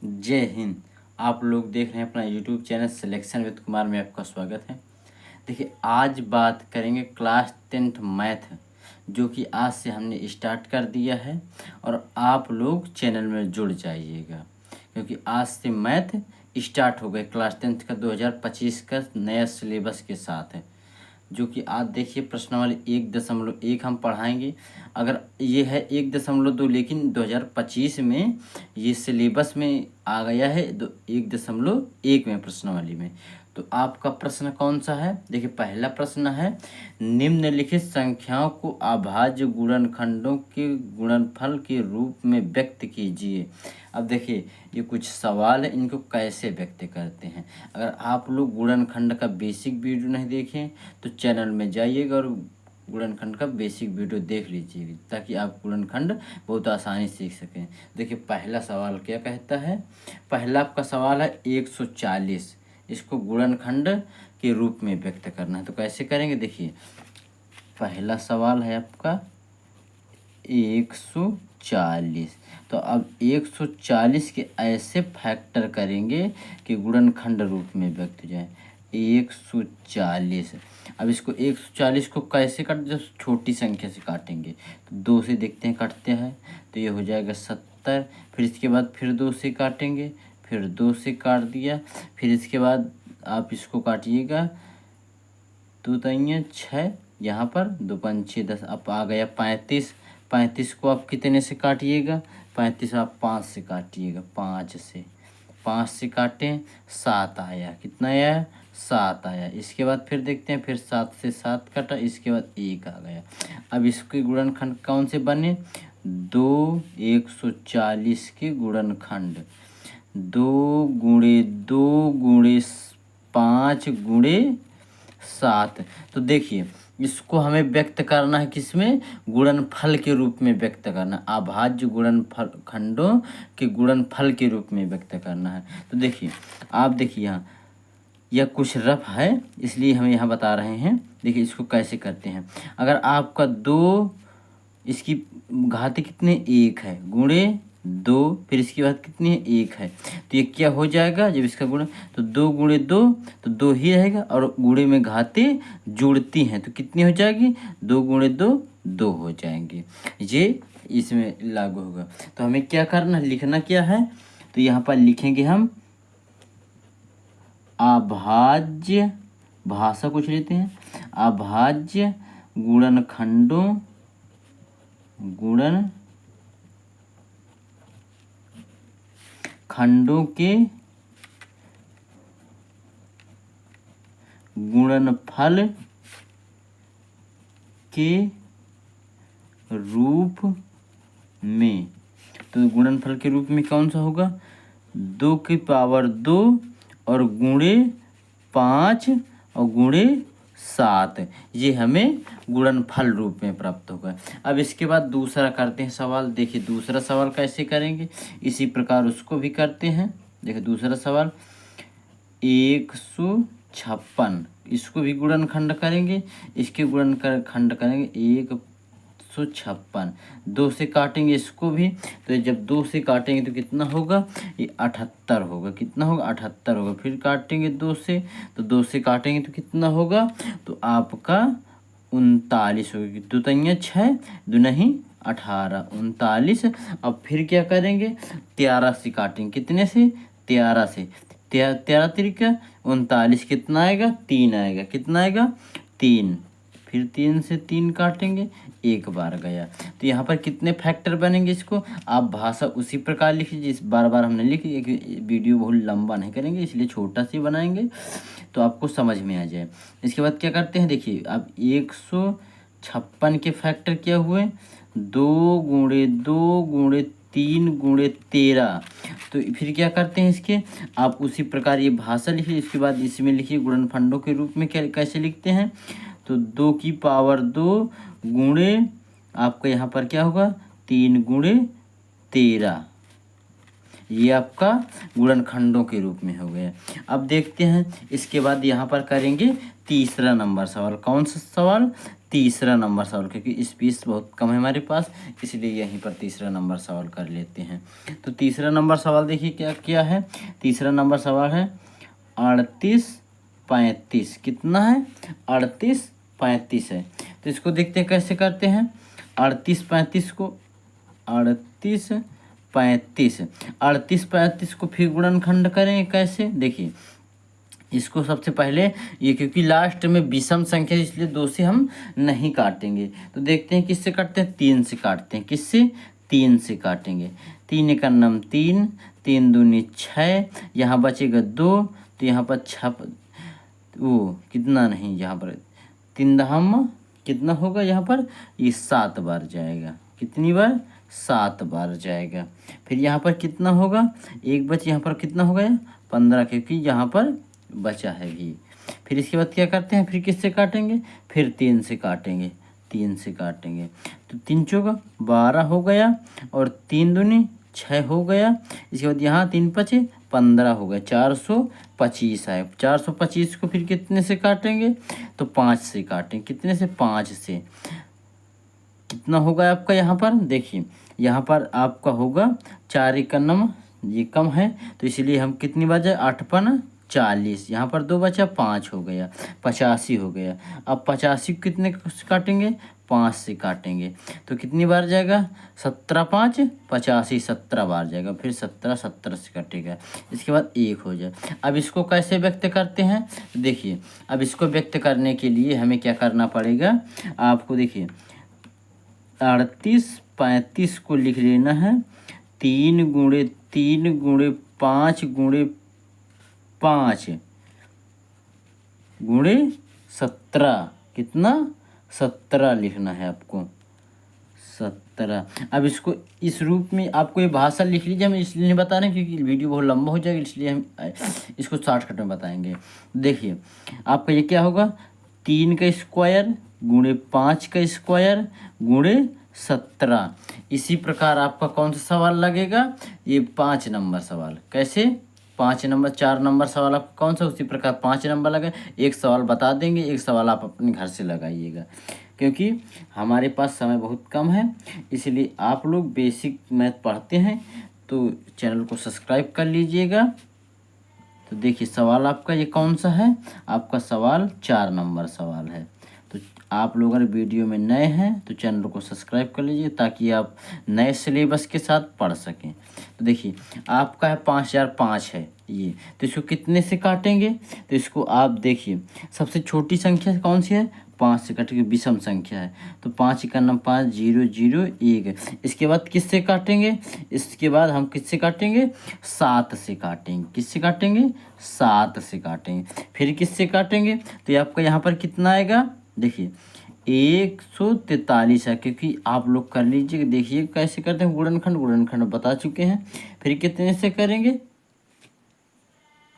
जय हिंद। आप लोग देख रहे हैं अपना YouTube channel selection with Kumar में आपका स्वागत है। देखिए, आज बात करेंगे क्लास 10th मैथ, जो कि आज से हमने स्टार्ट कर दिया है और आप लोग चैनल में जुड़ जाइएगा, क्योंकि आज से मैथ स्टार्ट हो गए क्लास 10th का 2025 का नया सिलेबस के साथ है। जो कि आज देखिए प्रश्नावली 1.1 हम पढ़ाएंगे। अगर ये है 1.2, लेकिन 2025 में ये सिलेबस में आ गया है 1.1 में प्रश्नावली में। तो आपका प्रश्न कौन सा है? देखिए, पहला प्रश्न है, निम्नलिखित संख्याओं को अभाज्य गुणनखंडों के गुणनफल के रूप में व्यक्त कीजिए। अब देखिए, ये कुछ सवाल है, इनको कैसे व्यक्त करते हैं। अगर आप लोग गुणनखंड का बेसिक वीडियो नहीं देखें तो चैनल में जाइएगा और गुणनखंड का बेसिक वीडियो देख लीजिएगा, ताकि आप गुणनखंड बहुत आसानी से सीख सकें। देखिए, पहला सवाल क्या कहता है। पहला आपका सवाल है 140, इसको गुणनखंड के रूप में व्यक्त करना है। तो कैसे करेंगे? देखिए, पहला सवाल है आपका 140। तो अब 140 के ऐसे फैक्टर करेंगे कि गुणनखंड रूप में व्यक्त हो जाए। 140, अब इसको 140 को कैसे काट, जब छोटी संख्या से काटेंगे तो 2 से देखते हैं कटते हैं, तो ये हो जाएगा 70। फिर इसके बाद फिर 2 से काटेंगे, फिर 2 से काट दिया। फिर इसके बाद आप इसको काटिएगा, 2 तियां 6, यहाँ पर 2 पंच 6 10, अब आ गया 35। 35 को आप कितने से काटिएगा? 35 आप 5 से काटिएगा, 5 से काटें, 7 आया। कितना आया? 7 आया। इसके बाद फिर देखते हैं, फिर 7 से 7 कटा, इसके बाद 1 आ गया। अब इसके गुणनखंड कौन से बने? 2 140 के गुणनखंड 2 गुणे 2 गुणे 5 गुणे 7। तो देखिए, इसको हमें व्यक्त करना है किसमें? गुणनफल के रूप में व्यक्त करना, अभाज्य गुणनफल खंडों के गुणनफल के रूप में व्यक्त करना है। तो देखिए, आप देखिए यहाँ यह कुछ रफ है, इसलिए हम यहाँ बता रहे हैं। देखिए, इसको कैसे करते हैं। अगर आपका 2, इसकी घात कितने? 1 है, गुणे 2, फिर इसके बाद कितनी है? 1 है। तो ये क्या हो जाएगा जब इसका गुणा? तो 2 गुणे 2, तो 2 ही रहेगा, और गुणे में घातें जुड़ती हैं तो कितनी हो जाएगी? 2 गुणे 2 2 हो जाएंगे। ये इसमें लागू होगा। तो हमें क्या करना है, लिखना क्या है? तो यहाँ पर लिखेंगे हम अभाज्य, भाषा कुछ लेते हैं, अभाज्य गुणनखंडों के गुणनफल के रूप में। तो गुणनफल के रूप में कौन सा होगा? 2 की पावर 2 और गुणे 5 और गुणे 7, ये हमें गुणनफल रूप में प्राप्त होगा। अब इसके बाद दूसरा करते हैं सवाल। देखिए, दूसरा सवाल कैसे करेंगे, इसी प्रकार उसको भी करते हैं। देखिए, दूसरा सवाल 156, इसको भी गुणनखंड करेंगे, इसके गुणनखंड करेंगे 156। 2 से काटेंगे इसको भी, तो जब 2 से काटेंगे तो कितना होगा? ये 78 होगा। कितना होगा? 78 होगा। फिर काटेंगे 2 से, तो 2 से काटेंगे तो कितना होगा? तो आपका 39 होगी। 2 तियां 6, 2 नहीं 18, 39। अब फिर क्या करेंगे? 13 से काटेंगे। कितने से? 13 से। 13 तरीका 39, कितना आएगा? 3 आएगा। कितना आएगा? 3। फिर 3 से 3 काटेंगे, 1 बार गया। तो यहाँ पर कितने फैक्टर बनेंगे? इसको आप भाषा उसी प्रकार लिख लीजिए, इस बार बार हमने लिख लिया कि वीडियो बहुत लंबा नहीं करेंगे, इसलिए छोटा सी बनाएंगे तो आपको समझ में आ जाए। इसके बाद क्या करते हैं, देखिए, अब 156 के फैक्टर क्या हुए? 2 गुणे 2 गुणे 3 गुणे 13। तो फिर क्या करते हैं इसके? आप उसी प्रकार ये भाषा लिखिए, इसके बाद इसमें लिखिए गुणनफंडों के रूप में कैसे लिखते हैं। तो 2 की पावर 2 गुणे, आपका यहाँ पर क्या होगा? 3 गुणे 13, ये आपका गुणनखंडों के रूप में हो गया। अब देखते हैं इसके बाद यहाँ पर करेंगे तीसरा नंबर सवाल। कौन सा सवाल? तीसरा नंबर सवाल, क्योंकि स्पेस बहुत कम है हमारे पास, इसलिए यहीं पर तीसरा नंबर सवाल कर लेते हैं। तो तीसरा नंबर सवाल देखिए क्या क्या है। तीसरा नंबर सवाल है 38 35। कितना है? 38 35 है। तो इसको देखते हैं कैसे करते हैं। 38 35 को 38 35 38 35 को फिर गुणनखंड करेंगे कैसे? देखिए इसको सबसे पहले ये, क्योंकि लास्ट में विषम संख्या इसलिए 2 से हम नहीं काटेंगे। तो देखते हैं किससे काटते हैं। 3 से काटते हैं। किससे? 3 से काटेंगे। 3 एक नम 3, 3 दूनी 6, यहाँ बचेगा 2, तो यहाँ पर 6 वो कितना नहीं, यहाँ पर 3 दहम कितना होगा, यहाँ पर ये 7 बार जाएगा। कितनी बार? 7 बार जाएगा। फिर यहाँ पर कितना होगा, एक बच, यहाँ पर कितना हो गया 15, क्योंकि यहाँ पर बचा है भी। फिर इसके बाद क्या करते हैं, फिर किससे काटेंगे? फिर 3 से काटेंगे। 3 से काटेंगे तो 3 चौका 12 हो गया, और 3 दूनी 6 हो गया। इसके बाद यहाँ 3 पचे 15 हो गया, 425 है। 425 को फिर कितने से काटेंगे? तो 5 से काटेंगे। कितने से? 5 से। कितना होगा आपका यहाँ पर? देखिए यहाँ पर आपका होगा 4 एक नम, ये कम है तो इसलिए हम कितनी बार जाए, 8 पन 40, यहाँ पर 2 बचा, 5 हो गया, 85 हो गया। अब 85 को कितने से काटेंगे? 5 से काटेंगे। तो कितनी बार जाएगा? 17 5 85, 17 बार जाएगा। फिर 17 17 से काटेगा। इसके बाद 1 हो जाए। अब इसको कैसे व्यक्त करते हैं? देखिए अब इसको व्यक्त करने के लिए हमें क्या करना पड़ेगा आपको। देखिए 38 35 को लिख लेना है 3 गुणे 3 गुणे 5 गुणे 5 गुणे 17। कितना? 17 लिखना है आपको, 17। अब इसको इस रूप में आपको ये भाषा लिख लीजिए। हम इसलिए नहीं बता रहे हैं क्योंकि वीडियो बहुत लंबा हो जाएगा, इसलिए हम इसको शॉर्टकट में बताएंगे। देखिए आपका ये क्या होगा, 3 का स्क्वायर गुणे 5 का स्क्वायर गुणे 17। इसी प्रकार आपका कौन सा सवाल लगेगा, ये 5 नंबर सवाल। कैसे? 5 नंबर, 4 नंबर सवाल आपका कौन सा, उसी प्रकार 5 नंबर लगे। एक सवाल बता देंगे, एक सवाल आप अपने घर से लगाइएगा, क्योंकि हमारे पास समय बहुत कम है। इसलिए आप लोग बेसिक मैथ पढ़ते हैं तो चैनल को सब्सक्राइब कर लीजिएगा। तो देखिए सवाल आपका ये कौन सा है, आपका सवाल 4 नंबर सवाल है। तो आप लोग अगर वीडियो में नए हैं तो चैनल को सब्सक्राइब कर लीजिए ताकि आप नए सिलेबस के साथ पढ़ सकें। तो देखिए आपका है 5005 है ये, तो इसको कितने से काटेंगे? तो इसको आप देखिए सबसे छोटी संख्या कौन सी है, 5 से काटेंगे, विषम संख्या है। तो 5 का नंबर 5 0 0 1। इसके बाद किससे काटेंगे? इसके बाद हम किससे काटेंगे? 7 से काटेंगे। किससे काटेंगे? 7 से काटेंगे। फिर किससे काटेंगे? तो ये आपका यहाँ पर कितना आएगा, देखिए 143 है, क्योंकि आप लोग कर लीजिए। देखिए कैसे करते हैं गुणनखंड, गुणनखंड बता चुके हैं। फिर कितने से करेंगे?